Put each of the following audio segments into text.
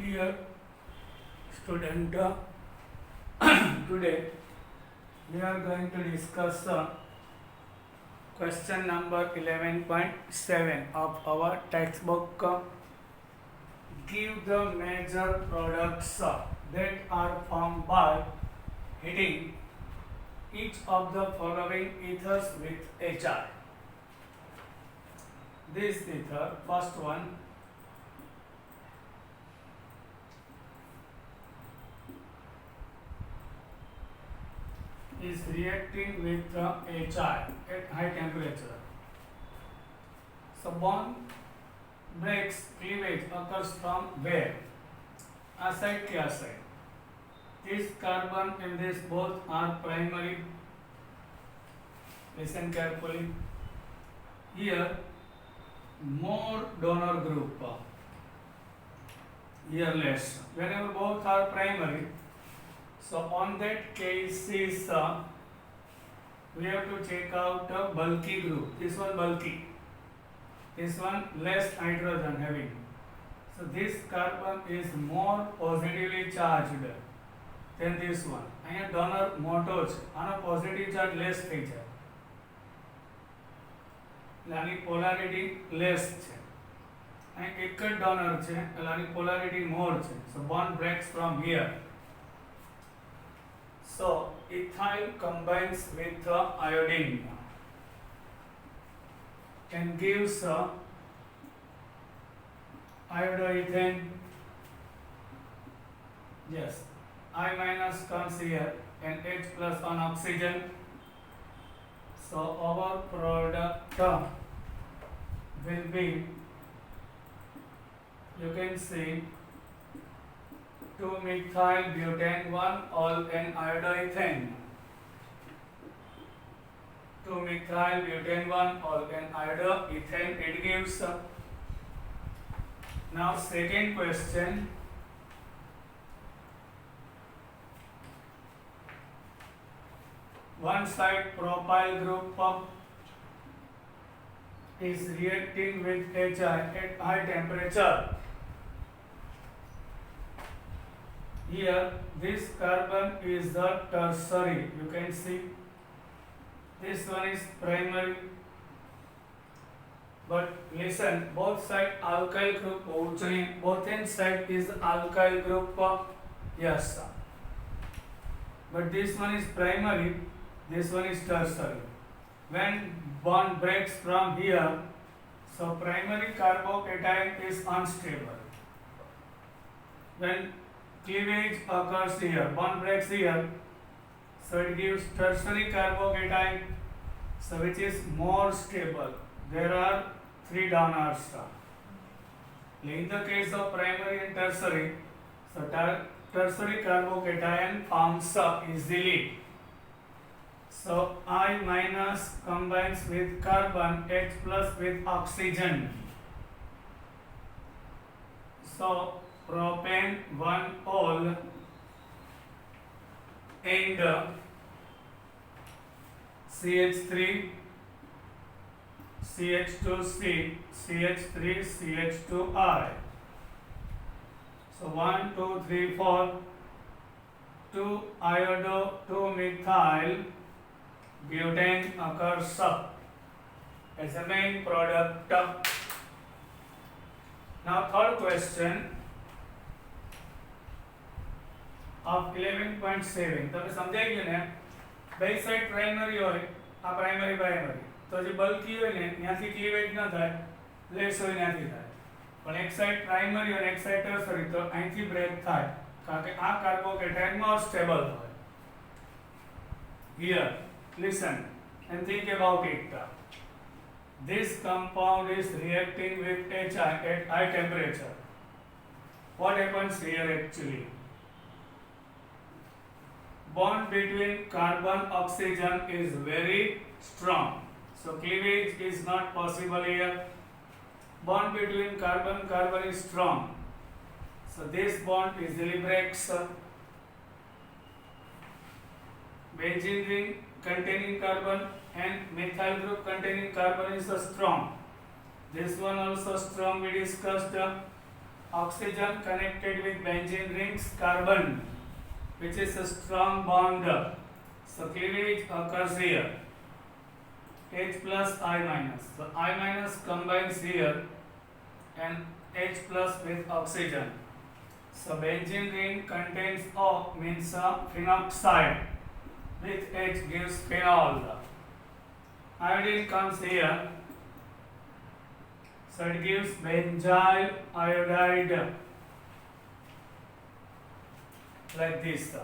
Dear student, today we are going to discuss question number 11.7 of our textbook. Give the major products that are formed by heating each of the following ethers with HI. This ether, first one, is reacting with HI at high temperature. So bond breaks, cleavage occurs from where? Aside ke aside. This carbon and this both are primary. Listen carefully. Here more donor group. Here less. Whenever both are primary, so on that case is we have to check out a bulky group. This one bulky. This one less hydrogen having. So this carbon is more positively charged than this one. અહીંયા donor મોટો છે. આનો positive charge less થઈ જાય. એટલે આની polarity less છે. અહીં એક જ ડોનર છે એટલે આની પોલારિટી મોર છે. So bond breaks from here. So ethyl combines with iodine and gives iodoethane. Yes, I minus comes here and H plus on oxygen. So our product will be, you can see, 2-methyl butane 1-ol and iodoethane. 2-methyl butane 1-ol and iodoethane. It gives. Now second question. One side propyl group is reacting with HI at high temperature. Here this carbon is the tertiary. You can see this one is primary. But listen, both side alkyl group both end side is alkyl group. Yes, but this one is primary, this one is tertiary. When bond breaks from here, so primary carbocation is unstable. When cleavage occurs here, bond breaks here, so it gives tertiary carbocation, so which is more stable. There are 3 donors. In the case of primary and tertiary, so tertiary carbocation forms easily. So I minus combines with carbon, H plus with oxygen. So propane 1-ol and CH3, CH2C, CH3, CH2I. So 1, 2, 3, 4, 2 iodo, 2 methyl butane occurs as a main product. Now third question of 11.7. તમે સમજાઈ ગયું ને? બે side primary હોય, આ primary તો જે bulky હોય ને ત્યાંથી ક્લીવેજ ન થાય, લેસ હોય ત્યાંથી થાય. પણ એક સાઈડ પ્રાઇમરી અને એક સાઈડ ટર્સરી, તો અહીંથી બ્રેક થાય કારણ કે આ કાર્બોકેટાયન મોર સ્ટેબલ હોય. Here, listen and think about it. This compound is reacting with HI at high temperature. What happens here actually? Bond between carbon oxygen is very strong, so cleavage is not possible here. Bond between carbon is strong, so this bond easily breaks. Benzene ring containing carbon and methyl group containing carbon is strong. This one also strong, we discussed. oxygen connected with benzene rings carbon, which is a strong bond. So cleavage occurs here. H plus I minus. So I minus combines here and H plus with oxygen. So benzene ring contains O means phenoxide. With H gives phenol. Iodine comes here. So it gives benzyl iodide. Like this.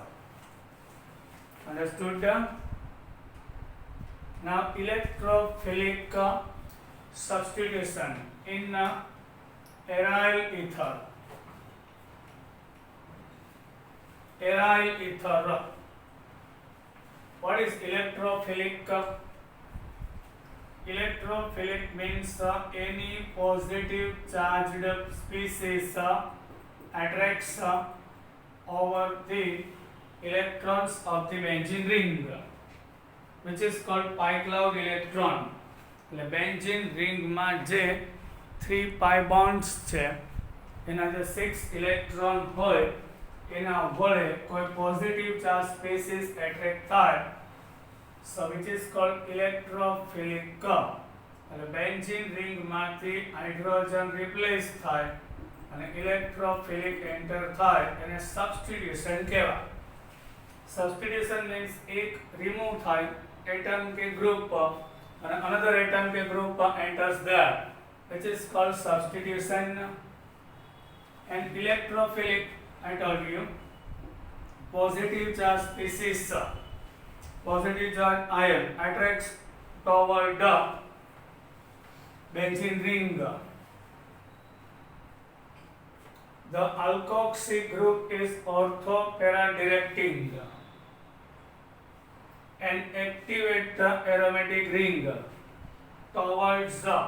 Understood? Now electrophilic substitution in aryl ether. Aryl ether. What is electrophilic? Electrophilic means any positive charged species attracts over the electrons of the benzene ring, which is called pi cloud electron. એટલે benzene રિંગમાં જે 3 pi bonds છે એના જે 6 electron હોય એના વડે કોઈ positive charge species attract થાય, so which is called electrophilic. એટલે બેન્ઝીન રિંગમાંથી હાઇડ્રોજન રિપ્લેસ થાય અને ઇલેક્ટ્રોફિલિક એન્ટર થાય એને સબસ્ટિટ્યુશન કહેવાય. સબસ્ટિટ્યુશન મીન્સ એક રિમૂવ થાય એટમ કે group and another atom ke group enters there, which is called substitution. And electrophilic, I told you, positive charge species, positive charge ion attracts toward the benzene ring. The alkoxy group is ortho-para-directing and activate the aromatic ring towards the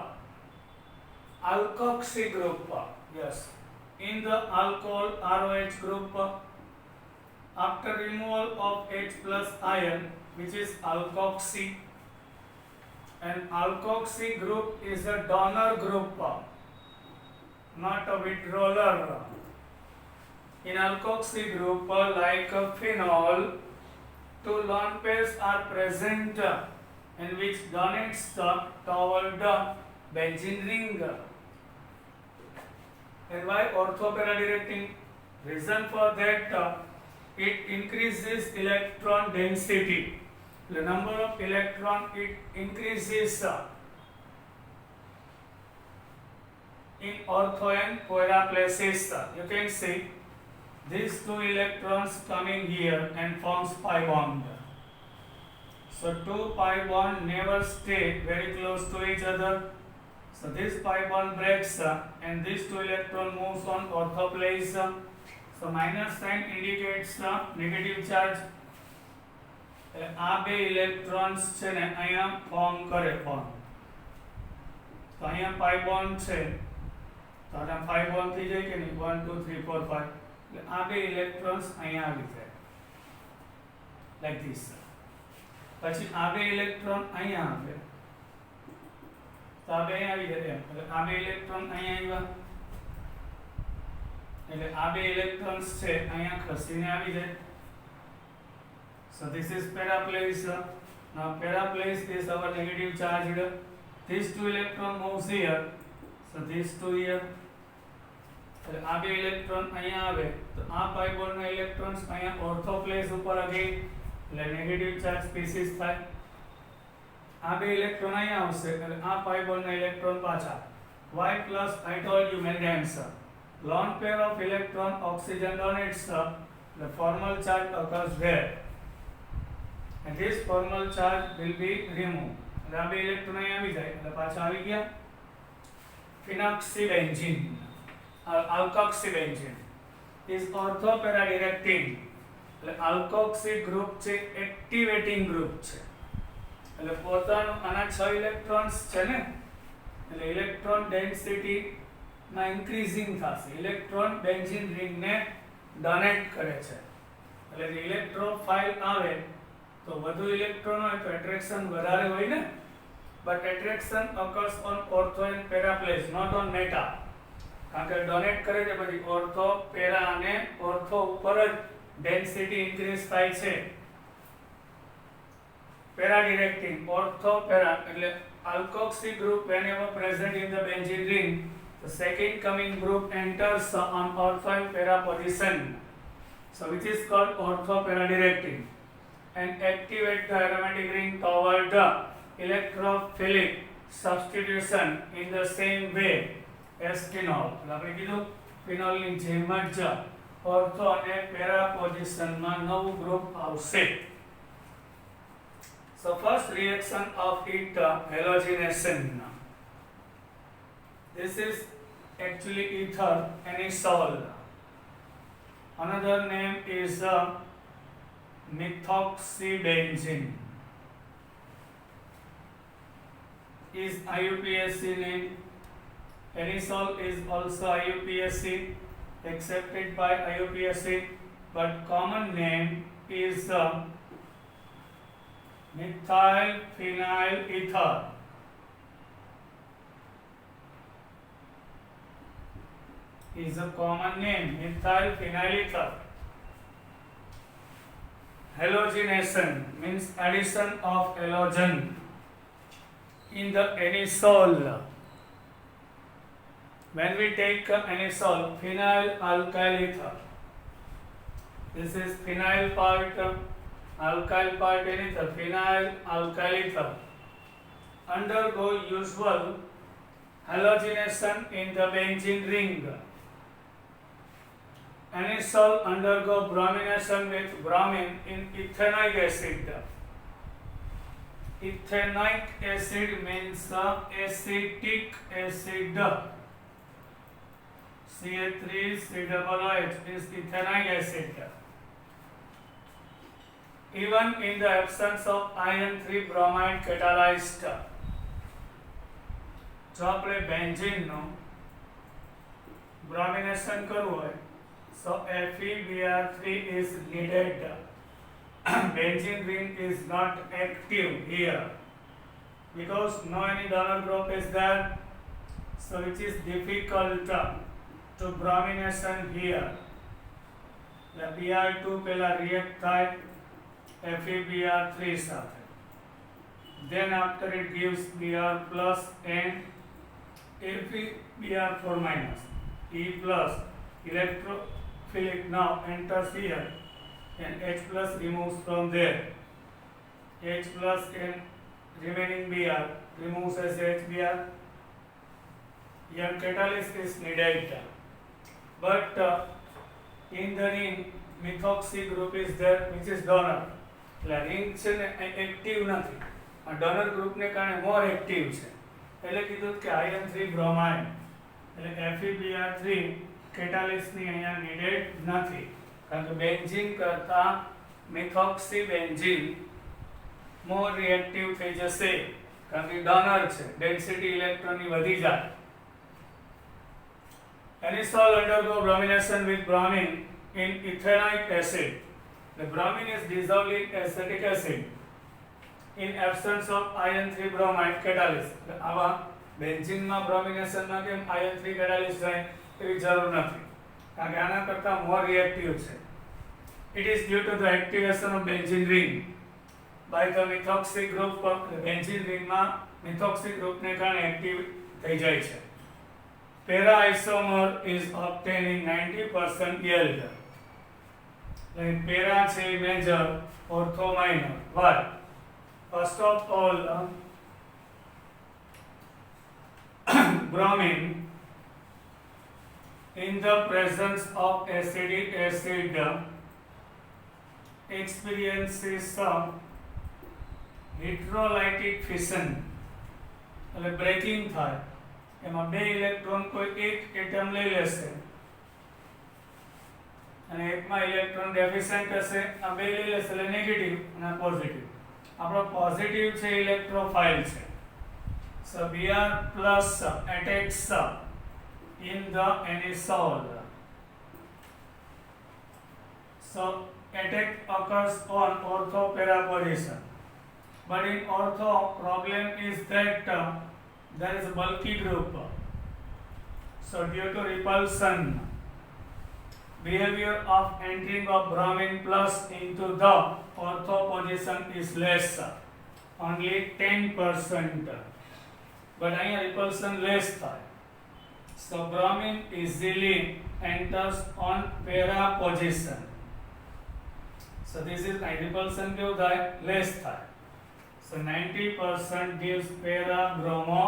alkoxy group. Yes, in the alcohol ROH group, after removal of H plus ion, which is alkoxy, and alkoxy group is a donor group, not a withdrawer. In alkoxy group, like a phenol, 2 lone pairs are present and which donates toward the benzene ring. And why ortho-para-directing? Reason for that, it increases electron density. The number of electron it increases in ortho and para places. You can see these 2 electrons coming here and forms pi bond. So 2 pi bond never stay very close to each other. So this pi bond breaks and these 2 electron moves on ortho place. So minus sign indicates negative charge. આ બે electrons છે ને અહીંયા form કરે bond. તો અહીંયા pi bond છે તો આના pi bond થઈ જાય કે નહીં 1 2 3 4 5. આ બે ઇલેક્ટ્રોન્સ અહીંયા આવી જાય લાઈક ધીસ. પછી આ બે ઇલેક્ટ્રોન અહીંયા આવે તો આ બે આવી જાય એટલે આ બે ઇલેક્ટ્રોન અહીંયા આવ્યા એટલે આ બે ઇલેક્ટ્રોન્સ છે અહીંયા ખસીને આવી જાય. So this is para place. Now para place is our negative charged. These 2 electron moves here. So these 2 here. आ बे इलेक्ट्रॉन અહીંયા આવે તો આ pi bond ના ઇલેક્ટ્રોન્સ અહીંયા ઓર્થો પ્લેસ ઉપર અગેન એટલે નેગેટિવ ચાર્જ સ્પીસીસ થાય. આ બે ઇલેક્ટ્રોન અહીંયા આવશે એટલે આ pi bond ના ઇલેક્ટ્રોન પાછા. Y plus I told you many times. Lone pair of electron oxygen donates. The formal charge occurs there. And this formal charge will be removed. એટલે આ બે ઇલેક્ટ્રોન અહીંયા આવી જાય એટલે પાછા આવી ગયા. Phenoxybenzene. Alkoxy benzene is ortho-para-directing. એટલે alkoxy group છે activating group છે એટલે પોતાનું આના 6 ઇલેક્ટ્રોન્સ છે ને એટલે ઇલેક્ટ્રોન ડેન્સિટી માં ઇન્ક્રીઝિંગ થશે. ઇલેક્ટ્રોન બેન્ઝીન રિંગ ને ડોનેટ કરે છે એટલે જે ઇલેક્ટ્રોફાઇલ આવે તો વધુ ઇલેક્ટ્રોન હોય તો એટ્રેક્શન વધારે હોય ને, but attraction occurs on ortho and para place, not on meta. કારણ કે ડોનેટ કરે છે પછી ઓર્થો પેરા અને ઓર્થો ઉપર જ ડેન્સિટી ઇન્ક્રીઝ થાય છે. પેરા ડિરેક્ટિંગ ઓર્થો પેરા એટલે alkoxy group whenever present in the benzene ring, the second coming group enters on ortho and para position, so which is called ortho para directing, and activate the aromatic ring toward the electrophilic substitution in the same way as phenol. આપણે કીધું phenol ની જેમ જ ortho અને para position માં નવું group આવશે. So first reaction of it halogenation. This is actually ether anisole. Another name is methoxybenzene. Is IUPAC name. Anisole is also IUPAC, accepted by IUPAC, but common name is methyl phenyl ether. Is a common name, methyl phenyl ether. Halogenation means addition of halogen in the anisole. When we take anisole, phenyl alkyl ether, this is phenyl part, alkyl part in ether, phenyl alkyl ether, undergo usual halogenation in the benzene ring. Anisole undergo bromination with bromine in ethanoic acid. Ethanoic acid means acetic acid. CH3COOH is ethanoic acid. Even in the absence of iron 3 bromide catalyzed. જો આપણે બેન્ઝીનનું bromination કરવું હોય so FeBr3 is needed. Benzene ring is not active here because no any donor group is there, so it is difficult to bromination here. The Br2 પેલા react થાય FeBr3 સાથે, then after it gives Br plus and FeBr4 minus. E plus electrophilic now enters here and H plus removes from there. H plus and remaining Br removes as HBr. Here catalyst is needed, but in the ring methoxy group is there which is donor. એટલે ring છે ને active નથી, આ donor ગ્રુપને કારણે મોર active છે એટલે કીધું કે આયન 3 બ્રોમાઇડ એટલે FeBr3 કેટાલિસ્ટની અહીંયા નીડેડ નથી કારણ કે બેન્ઝીન કરતા મિથોક્સી બેન્ઝીન મોર રિએક્ટિવ થઈ જશે કારણ કે ડોનર છે, ડેન્સિટી ઇલેક્ટ્રોનની વધી જાય. Anisole undergo bromination with bromine in ethanoic acid. The bromine is dissolved in acetic acid in absence of iron 3 bromide catalyst. આવા બેન્ઝીનમાં બ્રોમિનેશનમાં કેમ iron 3 catalyst જાય એવી જરૂર નથી કારણ કે આના કરતા મોર રિએક્ટિવ છે. It is due to the activation of benzene ring by the methoxy group. Benzene રિંગમાં મિથોક્સી ગ્રુપને કારણે એક્ટિવ થઈ જાય છે. Para isomer is obtaining 90% yield. Like para છે major, ortho minor. Why? First of all, bromine in the presence of acidic acid experiences heterolytic fission. એટલે breaking થાય એમાં બે ઇલેક્ટ્રોન કોઈ એક એટમ લઈ લેશે અને એકમાં ઇલેક્ટ્રોન ડેફિશિયન્ટ હશે, આ બે લઈ લેશે એટલે નેગેટિવ અને પોઝિટિવ. આપણો પોઝિટિવ છે ઇલેક્ટ્રોફાઇલ છે, so Br plus attacks in the anisole. So attack occurs on ortho para position, but in ortho problem is that there is a bulky group, So due to repulsion, behavior of entering of bromine plus into the ortho position is less, only 10%. But અહીંયા repulsion less થાય. So bromine easily enters on para position. So this is repulsion કેવું થાય? Less થાય. So 90% gives para bromo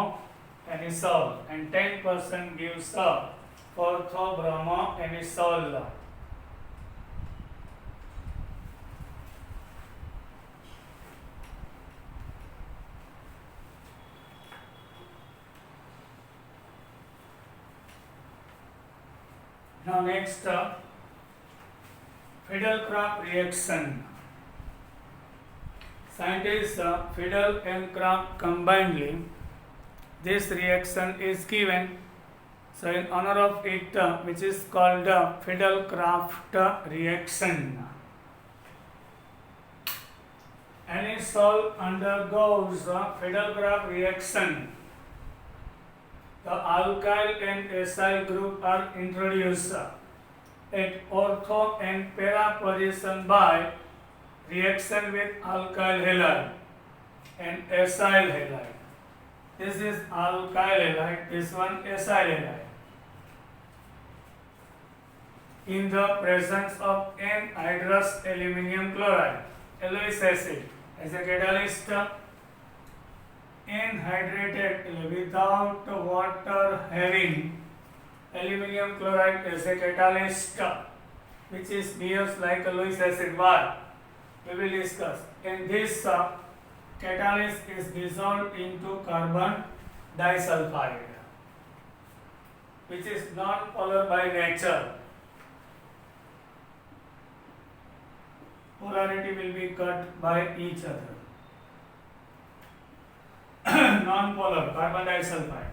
anisole and 10% gives ortho bromo anisole. Now next, Friedel-Crafts reaction. Scientists Friedel and Crafts combinedly, this reaction is given. So in honor of it, which is called Friedel-Crafts reaction. Anisole undergoes Friedel-Crafts reaction. The alkyl and acyl group are introduced at ortho and para position by reaction with alkyl halide and acyl halide. This is alkyl halide, this one acyl halide. In the presence of anhydrous aluminum chloride, alloys acid as a catalyst, anhydrated without water having aluminum chloride as a catalyst, which is behaves like alloys acid. Why? We will discuss. And this catalyst is dissolved into carbon disulfide, which is non-polar by nature. Polarity will be cut by each other. Non-polar carbon disulfide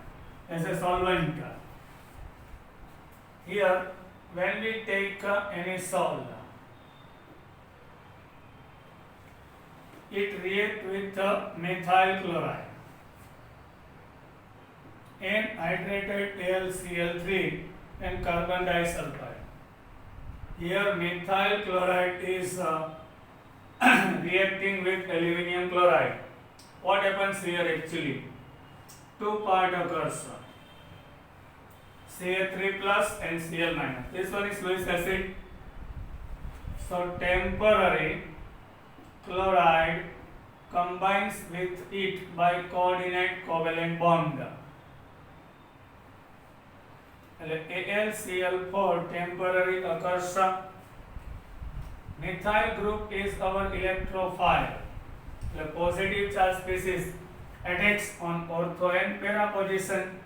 as a solvent. Here, when we take anisole, it reacts with methyl chloride, anhydrated AlCl3 and carbon disulfide. Here, methyl chloride is reacting with aluminum chloride. What happens here actually? Two part occurs, Ca3 plus and Cl minus. This one is Lewis acid. So temporary chloride combines with it by coordinate covalent bond. AlCl4 temporary occurs. Methyl group is our electrophile. The positive charge species attacks on ortho and para position.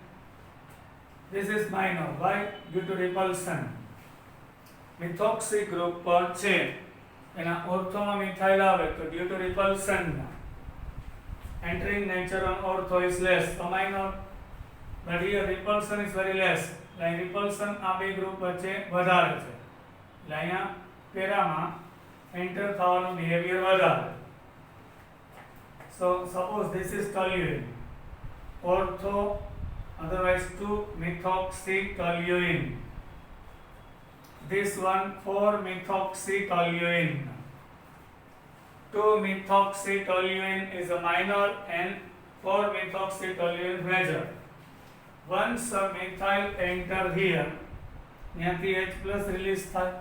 This is minor. Why? Due to repulsion. Methoxy group છે એના ortho methyl આવે તો due to repulsion entering nature on ortho is less, so minor. But here repulsion is very less. Like repulsion આ બે group વચ્ચે વધારે છે. એટલે અહીંયા પેરામાં એન્ટર થવાનું બિહેવિયર વધારે. So suppose this is toluene, ortho, otherwise 2-methoxytoluene. This one 4-methoxytoluene. 2-methoxytoluene is a minor and 4-methoxytoluene is major. Once a methyl enter here, ત્યાંથી H plus release થાય.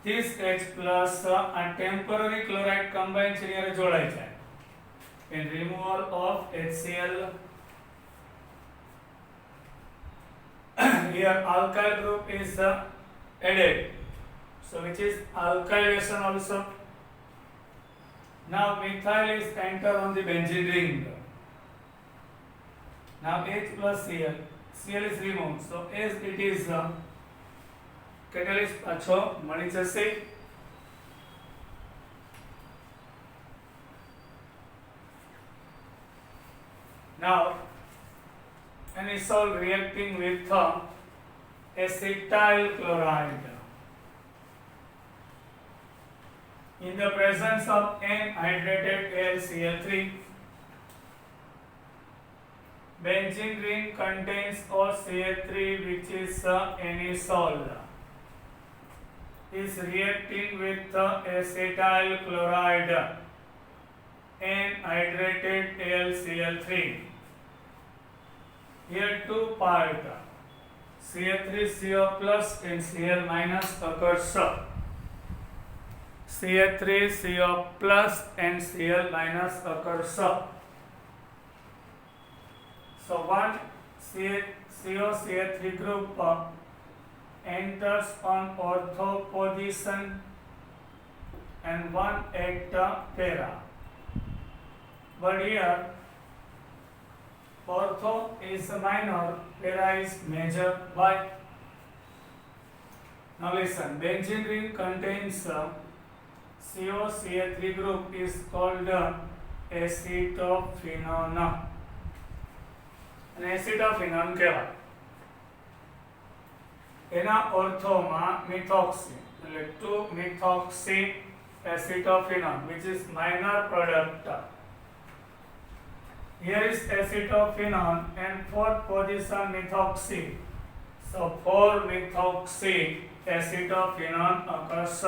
This H plus a temporary chloride combines here જોડાઈ જાય. And removal of HCl. Here alkyl group is added. So which is alkylation also. Now methyl is enter on the benzene ring. Now H plus Cl. Cl is removed. So as it is catalyst પાછો મળી જશે. Now anisole reacting with acetyl chloride. In the presence of anhydrated AlCl3, Benzene ring contains OCH3 which is anisole. Is reacting with acetyl chloride and hydrated AlCl3. Here two part CH3CO plus and Cl minus occurs. CH3CO plus and Cl minus occurs. So one COCH3 group enters on ortho position and one at para. But here ortho is minor, para is major. Why? Now listen, benzene ring contains COCH3 group is called acetophenone. અને એસિટોફિનોન કહેવાય. એના ઓર્થોમાં methoxy એટલે 2-methoxy acetophenone which is minor product. Here is acetophenone and 4th position methoxy. So 4-methoxy acetophenone occurs.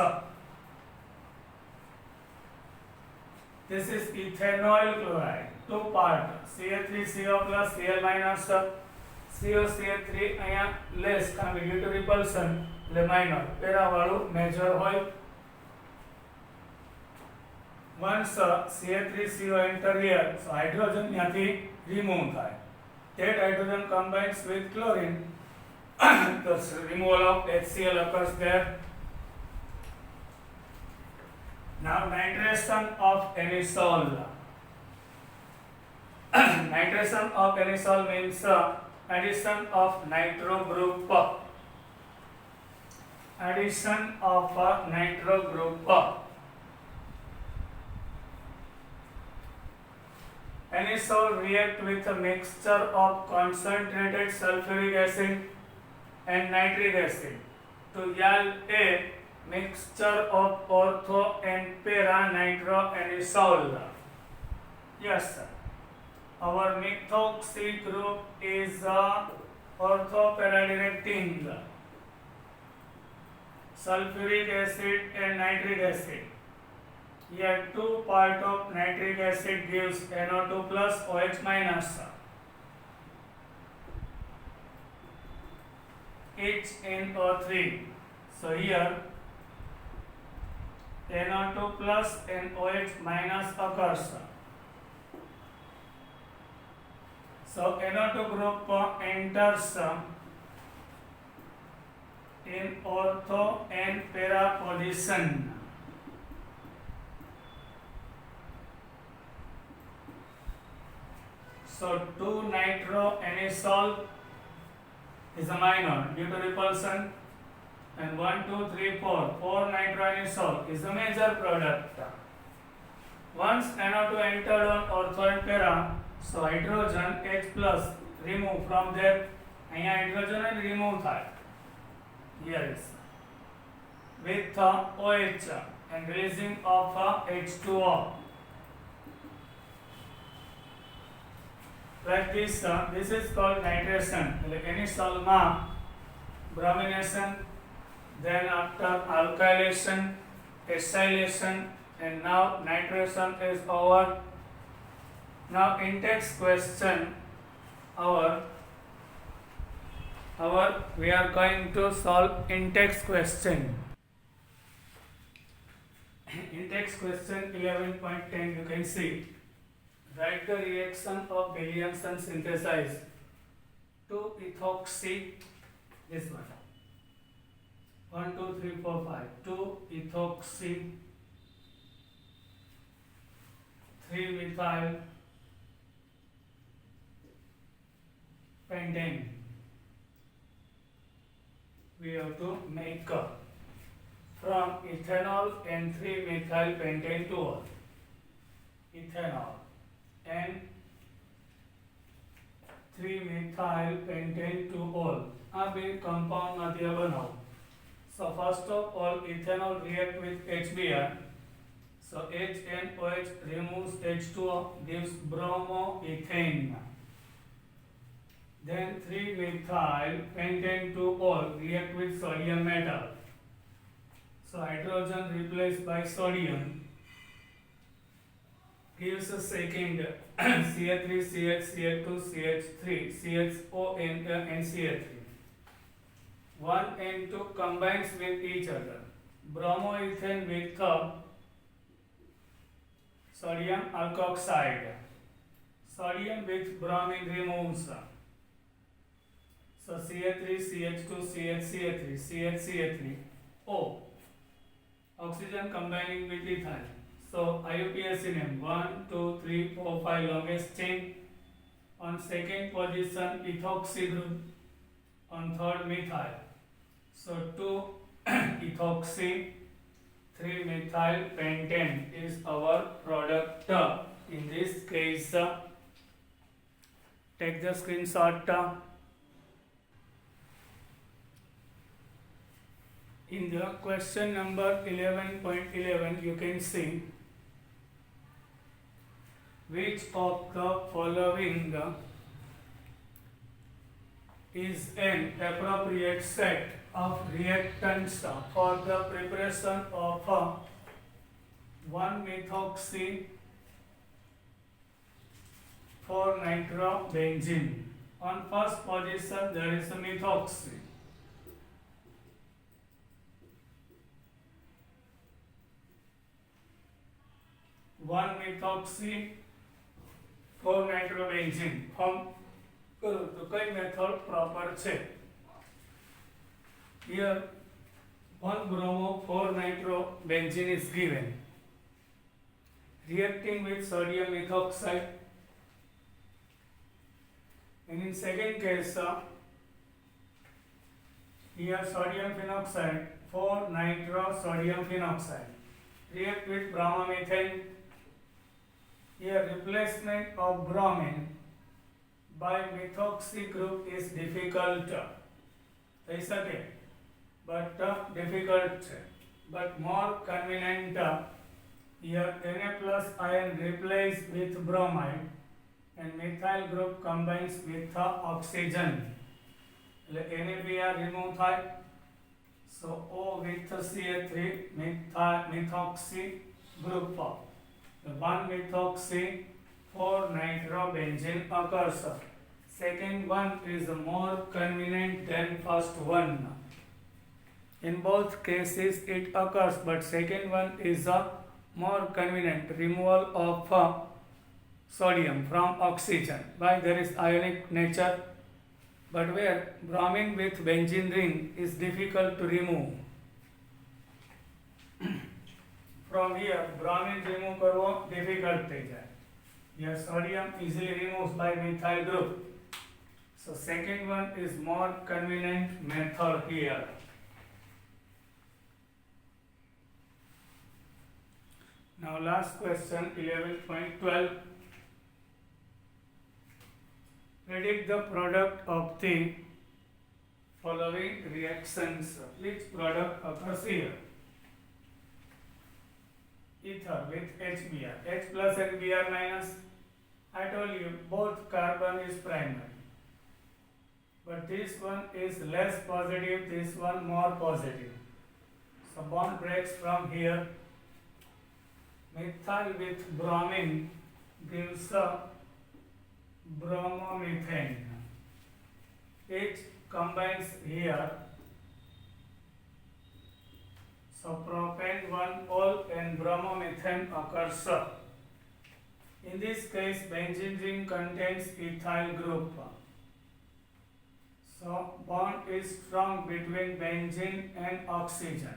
This is ethanol chloride. Two part CH3CO plus Cl minus. COCH3 અહીંયા less કારણ કે due to repulsion એટલે minor. Para વાળું major હોય. Once CH3CO enter here, so hydrogen ત્યાંથી remove થાય. That hydrogen combines with chlorine. The removal of HCl occurs there. Now nitration of anisole. Nitration of anisole means addition of nitro group. Addition of nitro group. Anisole react with a mixture of concentrated sulfuric acid and nitric acid to yield a mixture of ortho and para nitroanisole. Yes, sir. Our methoxy group is ortho-para-directing sulfuric acid and nitric acid. Here two part of nitric acid gives NO2 plus OH minus. HNO3. So here NO2 plus and OH minus occurs. So NO2 group enters in ortho and para position. So 2-nitroanisole is a minor due to repulsion, and 4-nitroanisole is a major product. Once NO2 entered on ortho and para, so hydrogen H plus remove from there. અહીંયા hydrogen remove થાય. Here is with OH and releasing of H2O. Like this, this is called nitration. Like anisole ma bromination, then after alkylation, acylation, and now nitration is over. Now in text question, we are going to solve in text question. In text question 11.10 you can see, write the reaction of Williamson synthesize 2-ethoxy, this one, 1, 2, 3, 4, 5, 2-ethoxy 3-methyl pentane. We have to make from ethanol and 3-methyl pentane to all. Ethanol and 3-methyl pentane to all. આ બે compound માંથી બનાવો. So first of all ethanol react with HBr. So HNOH removes H2O, gives bromoethane. Then 3-methyl pentanetol react with sodium metal. So hydrogen replaced by sodium gives a second CH3, CH, CH2, CH3, CHO and CH3. 1 and 2 combines with each other. Bromoethane with sodium alkoxide. Sodium with bromine removes. So CH3, CH2, CH, CH3, CH, CH3, O. Oxygen combining with ethyl. So IUPAC name 1, 2, 3, 4, 5 longest chain. On second position ethoxy group. On third methyl. So 2 ethoxy 3-methyl pentane is our product. In this case, take the screenshot. In the question number 11.11, you can see which of the following is an appropriate set of reactants for the preparation of 1-methoxy 4-nitrobenzene. On first position there is a methoxy. One methoxy 4-nitrobenzene form કરો તો કઈ method proper છે? Here 1-bromo 4-nitrobenzene is given reacting with sodium methoxide, and in second case here sodium phenoxide 4-nitrosodium phenoxide react with bromomethane. Here replacement of bromine by methoxy group is difficult. થઈ શકે but difficult, but more convenient. Here Na plus ion replaced with bromide and methyl group combines with oxygen. NaBr remove થાય. So O with CH3 methoxy group. The 1-methoxy 4-nitrobenzene occurs. Second one is more convenient than first one. In both cases it occurs, but second one is more convenient. Removal of sodium from oxygen. Why? There is ionic nature, but where bromine with benzene ring is difficult to remove. From here bromine remove करवो difficult થઈ જાય. Here sodium easily removed by methyl group. So second one is more convenient method here. Now last question 11.12. Predict the product of the following reactions. Which product occurs here? Ether with HBr, H plus and Br minus. I told you both carbon is primary, but this one is less positive, this one more positive. So bond breaks from here. Methyl with bromine gives a bromomethane. It combines here. So propane 1-ol and bromomethane occurs. In this case benzene ring contains ethyl group. So bond is strong between benzene and oxygen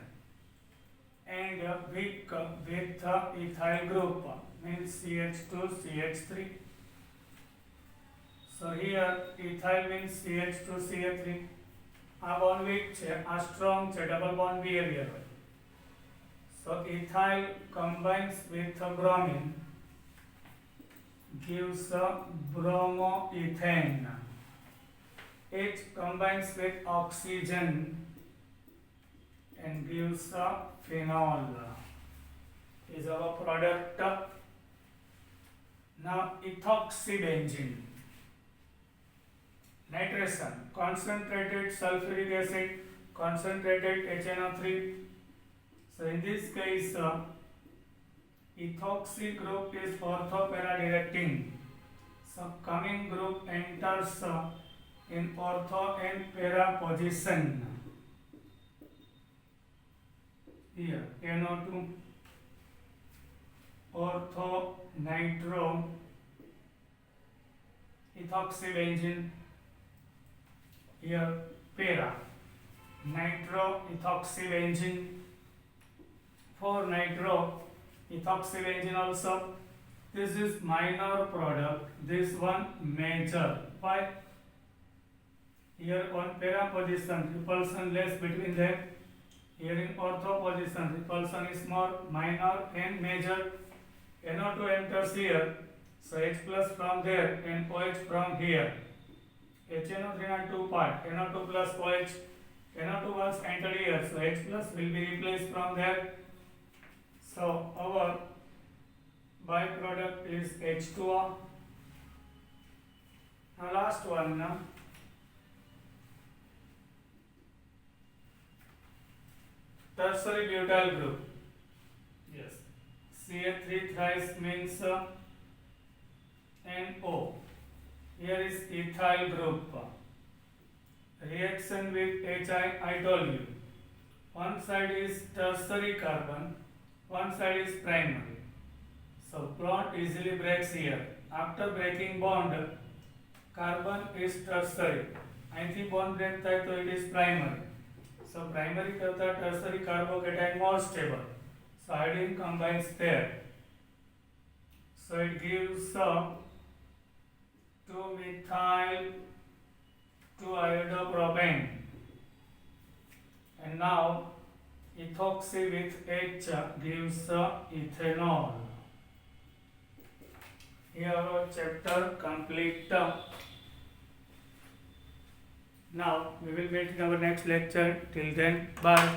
and weak with ethyl group, means CH2 CH3. So here ethyl means CH2 CH3. આ bond weak છે, આ strong છે, double bond behavior. So ethyl combines with bromine gives bromoethane. It combines with oxygen and gives phenol. Is our product. Now ethoxybenzene. Nitration, concentrated sulfuric acid, concentrated HNO3. So in this case, ethoxy group is ortho-para-directing. So coming group enters in ortho and para position. Here NO2, ortho nitro ethoxy benzene. Here para nitro ethoxy benzene, for nitro ethoxy benzene also. This is minor product, this one major. Why? Here on para position repulsion less between them. Here in ortho position repulsion is more, minor and major. NO2 enters here, so H plus from there and OH from here. HNO3 are two part, NO2 plus OH. NO2 was entered here, so H plus will be replaced from there. So our byproduct is H2O. Now last one now. Tertiary butyl group. Yes. CH3 thrice means NO. Here is ethyl group. Reaction with HI, I told you. One side is tertiary carbon, one side is primary. So bond easily breaks here. After breaking bond, carbon is tertiary. અહીંથી bond break થાય તો it is primary. So primary કરતા tertiary carbocation more stable. So iodine combines there. So it gives 2-methyl 2-iodopropane. And now ethoxy with H gives ethanol. Here our chapter complete. Now we will meet in our next lecture. Till then, bye.